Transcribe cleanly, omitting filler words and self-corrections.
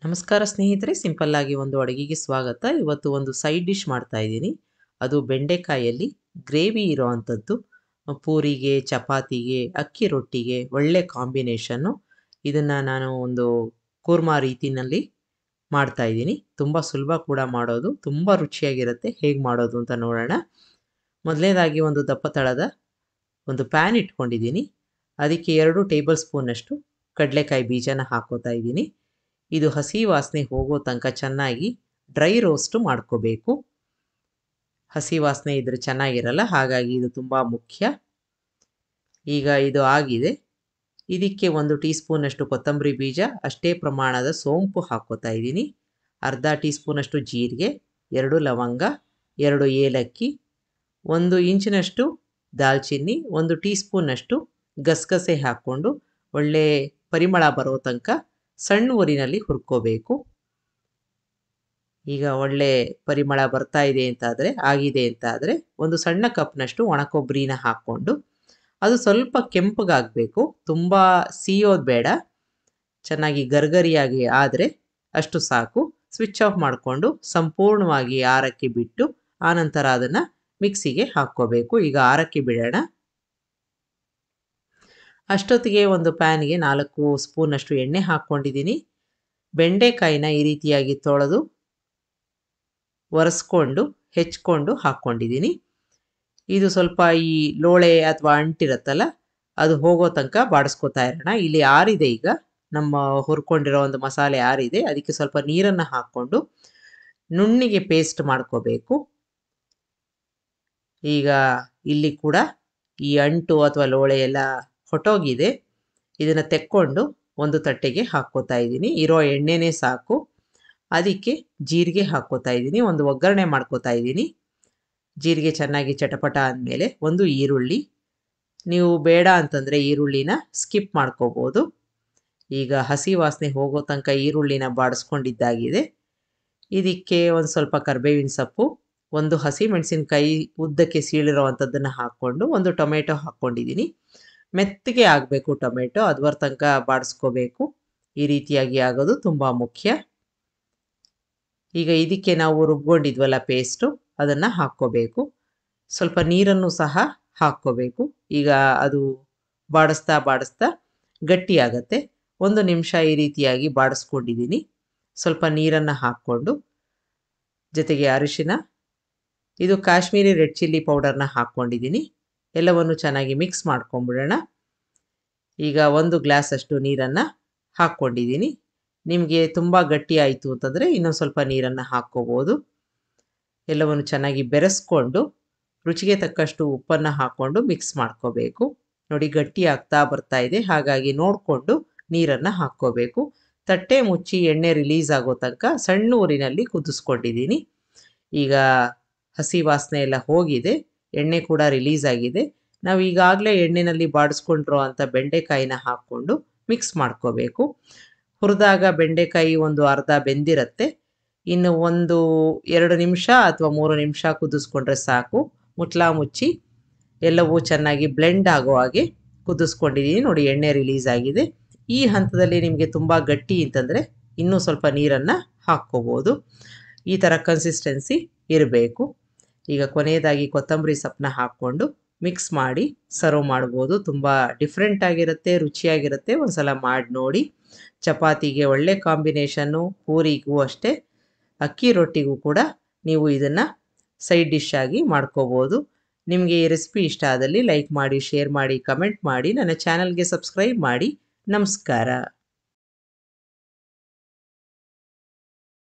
ನಮಸ್ಕಾರ ಸ್ನೇಹಿತರೆ, ಸಿಂಪಲ್ ಆಗಿ ಒಂದು ಅಡುಗೆಗೆ ಸ್ವಾಗತ. ಇವತ್ತು ಒಂದು ಸೈಡ್ ಡಿಶ್ ಮಾಡ್ತಾ ಇದ್ದೀನಿ. ಅದು ಬೆಂಡೆಕಾಯಲ್ಲಿ ಗ್ರೇವಿ ಇರೋವಂಥದ್ದು. ಪೂರಿಗೆ, ಚಪಾತಿಗೆ, ಅಕ್ಕಿ ರೊಟ್ಟಿಗೆ ಒಳ್ಳೆ ಕಾಂಬಿನೇಷನ್ನು. ಇದನ್ನು ನಾನು ಒಂದು ಕೂರ್ಮಾ ರೀತಿಯಲ್ಲಿ ಮಾಡ್ತಾ ಇದ್ದೀನಿ. ತುಂಬ ಸುಲಭ ಕೂಡ ಮಾಡೋದು, ತುಂಬ ರುಚಿಯಾಗಿರುತ್ತೆ. ಹೇಗೆ ಮಾಡೋದು ಅಂತ ನೋಡೋಣ. ಮೊದಲನೇದಾಗಿ ಒಂದು ದಪ್ಪ ತಳದ ಒಂದು ಪ್ಯಾನ್ ಇಟ್ಕೊಂಡಿದ್ದೀನಿ. ಅದಕ್ಕೆ 2 ಟೇಬಲ್ ಸ್ಪೂನಷ್ಟು ಕಡಲೆಕಾಯಿ ಬೀಜನ ಹಾಕೋತಾ ಇದ್ದೀನಿ. ಇದು ಹಸಿ ವಾಸನೆ ಹೋಗೋ ತನಕ ಚೆನ್ನಾಗಿ ಡ್ರೈ ರೋಸ್ಟ್ ಮಾಡ್ಕೋಬೇಕು. ಹಸಿ ವಾಸನೆ ಇದ್ರೆ ಚೆನ್ನಾಗಿರಲ್ಲ, ಹಾಗಾಗಿ ಇದು ತುಂಬ ಮುಖ್ಯ. ಈಗ ಇದು ಆಗಿದೆ. ಇದಕ್ಕೆ 1 ಟೀ ಸ್ಪೂನಷ್ಟು ಕೊತ್ತಂಬರಿ ಬೀಜ, ಅಷ್ಟೇ ಪ್ರಮಾಣದ ಸೋಂಪು ಹಾಕೋತಾ ಇದ್ದೀನಿ. ಅರ್ಧ ಟೀ ಸ್ಪೂನಷ್ಟು ಜೀರಿಗೆ, 2 ಲವಂಗ, 2 ಏಲಕ್ಕಿ, 1 ಇಂಚಿನಷ್ಟು ದಾಲ್ಚಿನ್ನಿ, 1 ಟೀ ಸ್ಪೂನಷ್ಟು ಗಸಗಸೆ ಹಾಕ್ಕೊಂಡು ಒಳ್ಳೆ ಪರಿಮಳ ಬರೋ ತನಕ ಸಣ್ಣ ಊರಿನಲ್ಲಿ ಹುರ್ಕೋಬೇಕು. ಈಗ ಒಳ್ಳೆ ಪರಿಮಳ ಬರ್ತಾ ಇದೆ ಆಗಿದೆ ಅಂತಾದರೆ ಒಂದು ಸಣ್ಣ ಕಪ್ನಷ್ಟು ಒಣಕೊಬ್ಬರಿನ ಹಾಕ್ಕೊಂಡು ಅದು ಸ್ವಲ್ಪ ಕೆಂಪಗಾಗಬೇಕು. ತುಂಬ ಸಿಯೋದು ಬೇಡ, ಚೆನ್ನಾಗಿ ಗರ್ಗರಿಯಾಗಿ ಆದರೆ ಅಷ್ಟು ಸಾಕು. ಸ್ವಿಚ್ ಆಫ್ ಮಾಡಿಕೊಂಡು ಸಂಪೂರ್ಣವಾಗಿ ಆರಕ್ಕೆ ಬಿಟ್ಟು ಆನಂತರ ಅದನ್ನು ಮಿಕ್ಸಿಗೆ ಹಾಕ್ಕೋಬೇಕು. ಈಗ ಆರಕ್ಕೆ ಬಿಡೋಣ. ಅಷ್ಟೊತ್ತಿಗೆ ಒಂದು ಪ್ಯಾನ್ಗೆ 4 ಸ್ಪೂನಷ್ಟು ಎಣ್ಣೆ ಹಾಕ್ಕೊಂಡಿದ್ದೀನಿ. ಬೆಂಡೆಕಾಯಿನ ಈ ರೀತಿಯಾಗಿ ತೊಳೆದು ಒರೆಸ್ಕೊಂಡು ಹೆಚ್ಕೊಂಡು ಹಾಕ್ಕೊಂಡಿದ್ದೀನಿ. ಇದು ಸ್ವಲ್ಪ ಈ ಲೋಳೆ ಅಥವಾ ಅಂಟಿರುತ್ತಲ್ಲ, ಅದು ಹೋಗೋ ತನಕ ಬಾಡಿಸ್ಕೊತಾ ಇರೋಣ. ಇಲ್ಲಿ ಆರಿದೆ, ಈಗ ನಮ್ಮ ಹುರ್ಕೊಂಡಿರೋ ಒಂದು ಮಸಾಲೆ ಆರಿದೆ. ಅದಕ್ಕೆ ಸ್ವಲ್ಪ ನೀರನ್ನು ಹಾಕ್ಕೊಂಡು ನುಣ್ಣಿಗೆ ಪೇಸ್ಟ್ ಮಾಡ್ಕೋಬೇಕು. ಈಗ ಇಲ್ಲಿ ಕೂಡ ಈ ಅಂಟು ಅಥವಾ ಲೋಳೆ ಎಲ್ಲ ಹೊಟ್ಟೋಗಿದೆ. ಇದನ್ನು ತೆಕ್ಕೊಂಡು ಒಂದು ತಟ್ಟೆಗೆ ಹಾಕ್ಕೋತಾ ಇದ್ದೀನಿ. ಇರೋ ಎಣ್ಣೆನೇ ಸಾಕು. ಅದಕ್ಕೆ ಜೀರಿಗೆ ಹಾಕ್ಕೋತಾ ಇದ್ದೀನಿ. ಒಂದು ಒಗ್ಗರಣೆ ಮಾಡ್ಕೋತಾ ಇದ್ದೀನಿ. ಜೀರಿಗೆ ಚೆನ್ನಾಗಿ ಚಟಪಟ ಅಂದಮೇಲೆ 1 ಈರುಳ್ಳಿ. ನೀವು ಬೇಡ ಅಂತಂದರೆ ಈರುಳ್ಳಿನ ಸ್ಕಿಪ್ ಮಾಡ್ಕೋಬೋದು. ಈಗ ಹಸಿ ವಾಸನೆ ಹೋಗೋ ತನಕ ಈರುಳ್ಳಿನ ಬಾಡಿಸ್ಕೊಂಡಿದ್ದಾಗಿದೆ. ಇದಕ್ಕೆ ಒಂದು ಸ್ವಲ್ಪ ಕರಿಬೇವಿನ ಸೊಪ್ಪು, 1 ಹಸಿ ಮೆಣಸಿನಕಾಯಿ ಉದ್ದಕ್ಕೆ ಸೀಳಿರೋವಂಥದ್ದನ್ನು ಹಾಕ್ಕೊಂಡು 1 ಟೊಮೆಟೊ ಹಾಕ್ಕೊಂಡಿದ್ದೀನಿ. ಮೆತ್ತಗೆ ಆಗಬೇಕು ಟೊಮೆಟೊ, ಅದುವರ ತನಕ ಬಾಡಿಸ್ಕೋಬೇಕು. ಈ ರೀತಿಯಾಗಿ ಆಗೋದು ತುಂಬ ಮುಖ್ಯ. ಈಗ ಇದಕ್ಕೆ ನಾವು ರುಬ್ಕೊಂಡಿದ್ವಲ್ಲ ಪೇಸ್ಟು, ಅದನ್ನು ಹಾಕ್ಕೋಬೇಕು. ಸ್ವಲ್ಪ ನೀರನ್ನು ಸಹ ಹಾಕ್ಕೋಬೇಕು. ಈಗ ಅದು ಬಾಡಿಸ್ತಾ ಗಟ್ಟಿಯಾಗತ್ತೆ. 1 ನಿಮಿಷ ಈ ರೀತಿಯಾಗಿ ಬಾಡಿಸ್ಕೊಂಡಿದ್ದೀನಿ. ಸ್ವಲ್ಪ ನೀರನ್ನು ಹಾಕ್ಕೊಂಡು ಜೊತೆಗೆ ಅರಿಶಿನ, ಇದು ಕಾಶ್ಮೀರಿ ರೆಡ್ ಚಿಲ್ಲಿ ಪೌಡರ್ನ ಹಾಕ್ಕೊಂಡಿದ್ದೀನಿ. ಎಲ್ಲವನ್ನು ಚೆನ್ನಾಗಿ ಮಿಕ್ಸ್ ಮಾಡ್ಕೊಂಬಿಡೋಣ. ಈಗ 1 ಗ್ಲಾಸಷ್ಟು ನೀರನ್ನು ಹಾಕ್ಕೊಂಡಿದ್ದೀನಿ. ನಿಮಗೆ ತುಂಬ ಗಟ್ಟಿ ಆಯಿತು ಅಂತಂದರೆ ಇನ್ನೊಂದು ಸ್ವಲ್ಪ ನೀರನ್ನು ಹಾಕ್ಕೋಬೋದು. ಎಲ್ಲವನ್ನು ಚೆನ್ನಾಗಿ ಬೆರೆಸ್ಕೊಂಡು ರುಚಿಗೆ ತಕ್ಕಷ್ಟು ಉಪ್ಪನ್ನು ಹಾಕ್ಕೊಂಡು ಮಿಕ್ಸ್ ಮಾಡ್ಕೋಬೇಕು. ನೋಡಿ, ಗಟ್ಟಿ ಆಗ್ತಾ ಬರ್ತಾ ಇದೆ, ಹಾಗಾಗಿ ನೋಡಿಕೊಂಡು ನೀರನ್ನು ಹಾಕ್ಕೋಬೇಕು. ತಟ್ಟೆ ಮುಚ್ಚಿ ಎಣ್ಣೆ ರಿಲೀಸ್ ಆಗೋ ತನಕ ಸಣ್ಣ ಊರಿನಲ್ಲಿ ಕುದಿಸ್ಕೊಂಡಿದ್ದೀನಿ. ಈಗ ಹಸಿ ವಾಸನೆ ಎಲ್ಲ ಹೋಗಿದೆ, ಎಣ್ಣೆ ಕೂಡ ರಿಲೀಸ್ ಆಗಿದೆ. ನಾವು ಈಗಾಗಲೇ ಎಣ್ಣೆಯಲ್ಲಿ ಬಾಡಿಸ್ಕೊಂಡಿರೋ ಅಂಥ ಬೆಂಡೆಕಾಯಿನ ಹಾಕ್ಕೊಂಡು ಮಿಕ್ಸ್ ಮಾಡ್ಕೋಬೇಕು. ಹುರಿದಾಗ ಬೆಂಡೆಕಾಯಿ ಒಂದು ಅರ್ಧ ಬೆಂದಿರುತ್ತೆ. ಇನ್ನು 2 ನಿಮಿಷ ಅಥವಾ 3 ನಿಮಿಷ ಕುದಿಸ್ಕೊಂಡ್ರೆ ಸಾಕು. ಮುಚ್ಚಳ ಮುಚ್ಚಿ ಎಲ್ಲವೂ ಚೆನ್ನಾಗಿ ಬ್ಲೆಂಡ್ ಆಗೋ ಹಾಗೆ ಕುದಿಸ್ಕೊಂಡಿದ್ದೀನಿ. ನೋಡಿ, ಎಣ್ಣೆ ರಿಲೀಸ್ ಆಗಿದೆ. ಈ ಹಂತದಲ್ಲಿ ನಿಮಗೆ ತುಂಬ ಗಟ್ಟಿ ಅಂತಂದರೆ ಇನ್ನೂ ಸ್ವಲ್ಪ ನೀರನ್ನು ಹಾಕ್ಕೋಬೋದು. ಈ ಥರ ಕನ್ಸಿಸ್ಟೆನ್ಸಿ ಇರಬೇಕು. ಈಗ ಕೊನೆಯದಾಗಿ ಕೊತ್ತಂಬರಿ ಸೊಪ್ಪನ್ನ ಹಾಕ್ಕೊಂಡು ಮಿಕ್ಸ್ ಮಾಡಿ ಸರ್ವ್ ಮಾಡ್ಬೋದು. ತುಂಬ ಡಿಫ್ರೆಂಟ್ ಆಗಿರುತ್ತೆ, ರುಚಿಯಾಗಿರುತ್ತೆ. ಒಂದು ಸಲ ಮಾಡಿ ನೋಡಿ. ಚಪಾತಿಗೆ ಒಳ್ಳೆ ಕಾಂಬಿನೇಷನ್ನು, ಪೂರಿಗೂ ಅಷ್ಟೇ, ಅಕ್ಕಿ ರೊಟ್ಟಿಗೂ ಕೂಡ ನೀವು ಇದನ್ನು ಸೈಡ್ ಡಿಶ್ ಆಗಿ ಮಾಡ್ಕೋಬೋದು. ನಿಮಗೆ ಈ ರೆಸಿಪಿ ಇಷ್ಟ ಆದಲ್ಲಿ ಲೈಕ್ ಮಾಡಿ, ಶೇರ್ ಮಾಡಿ, ಕಮೆಂಟ್ ಮಾಡಿ. ನನ್ನ ಚಾನಲ್ಗೆ ಸಬ್ಸ್ಕ್ರೈಬ್ ಮಾಡಿ. ನಮಸ್ಕಾರ.